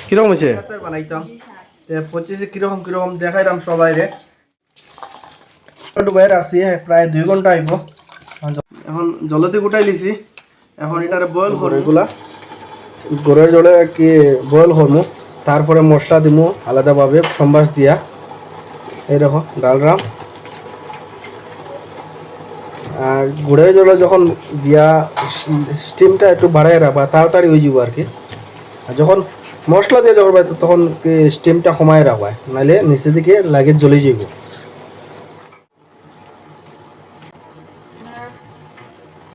কিরকম হয়েছে? আচার বানাইতাম পঁচিশে কিরকম কিরকম দেখাইলাম সবাই রে। একটু বাইরে আসি প্রায় 2 ঘন্টা আইব। এখন জলতে গুটাই লিছি, এখন এটারে বয়েল করব। এগুলা গরুর জলে কি বয়েল করবো, তারপরে মশলা দিমু আলাদাভাবে সম্বাস দিয়া। এই দেখো ডালরাম আর গুড়ের জলে যখন দিয়া স্টিমটা একটু বাড়াই রাখবা, তাড়াতাড়ি হয়ে যাব আর কি। আর যখন মশলা দিয়ে যখন তখন স্টিমটা কমায় রাখবা, নাহলে নিচে দিকে লাগে জ্বলে যাব।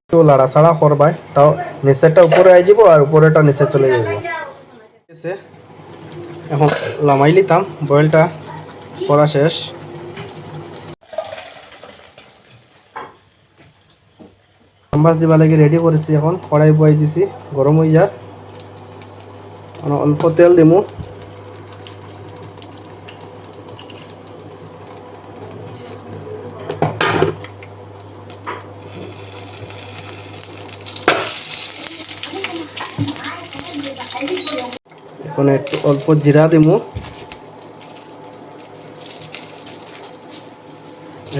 একটু লাড়াছাড়া করবাই, তাও নিচেরটা উপরে আই যাব আর উপরেটা নিচে চলে যাব। এখন লামাই লিতাম, বয়েলটা করা শেষ। সম্বাস দিবা লাগে রেডি করেছি, এখন কড়াই বয়াই দিছি, গরম হয়ে যাক। অল্প তেল দিমু, এখন একটু অল্প জিরা দিমু,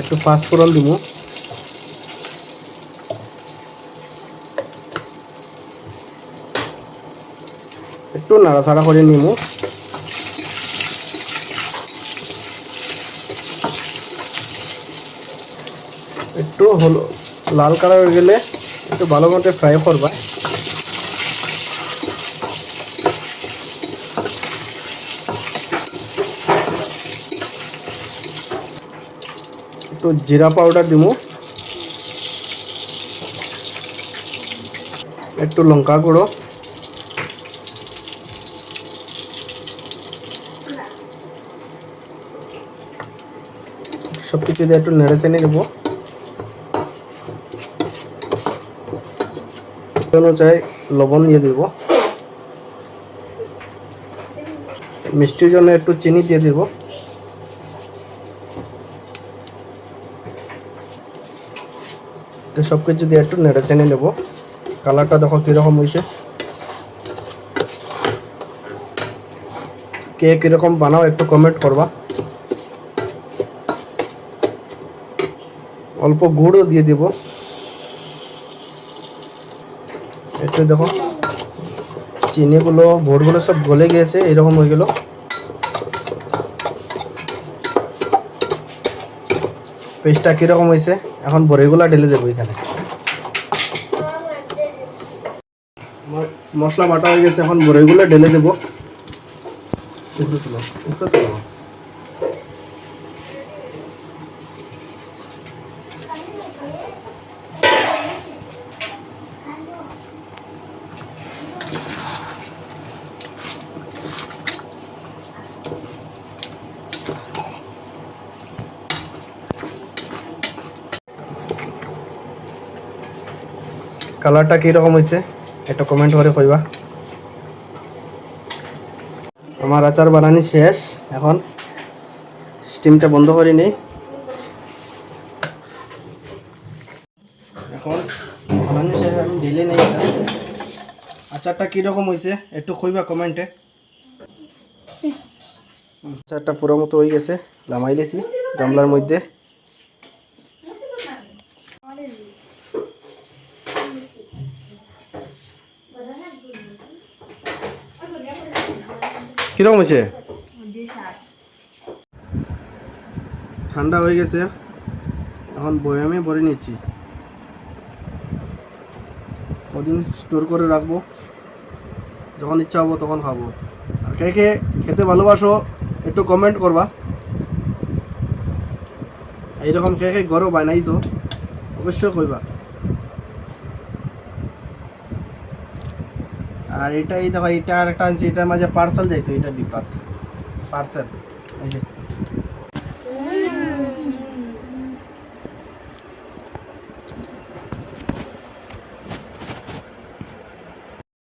একটু পাঁচফোড়ন দিমু, একটু নাড়াচাড়া করে নিমু। একটু লাল কালার হয়ে গেলে একটু ভালো মতো ফ্রাই করবা। একটু জিরা পাউডার দিমু, একটু লঙ্কা গুঁড়ো, সব কিছু দিয়ে একটু নেড়ে চেড়ে নেব। অনুযায়ী লবণ দিয়ে দেব, মিষ্টির জন্য একটু চিনি দিয়ে দেব। সব কিছু দিয়ে একটু নেড়ে চেড়ে নেব। কালারটা দেখো কীরকম হয়েছে। কে কীরকম বানাও একটু কমেন্ট করবা। অল্প গুড়ও দিয়ে দেব। একটু দেখো চিনিগুলো গুড়গুলো সব গলে গিয়েছে, এরকম হয়ে গেল। পেস্টটা কীরকম হয়েছে, এখন বড়িগুলা ঢেলে দেবো এখানে। মশলা বাটা হয়ে গেছে, এখন বড়িগুলো ঢেলে দেবো। কালারটা কীরকম হয়েছে একটা কমেন্ট করে কইবা। আমার আচার বানানি শেষ, এখন স্টিমটা বন্ধ করে নিই। এখন বানানি শেষ, আমি ঢেলে নেই। আচারটা কীরকম হয়েছে একটু কইবা কমেন্টে। আচারটা পুরো মতো হয়ে গেছে, নামাই লেছি গামলার মধ্যে। কিরকম হয়েছে? ঠান্ডা হয়ে গেছে, এখন বয়ামে ভরে নিচ্ছি। কদিন স্টোর করে রাখবো, যখন ইচ্ছা হবো তখন খাবো। আর কে কে খেতে ভালোবাসো একটু কমেন্ট করবা। এইরকম কে কে ঘরও বানাইছো অবশ্যই কইবা। আর এটা এই দেখো, এটা আর একটা আনছি, এটার মাঝে পার্সেল যাইতো, এটা ডিব্বা পার্সেল এই যে।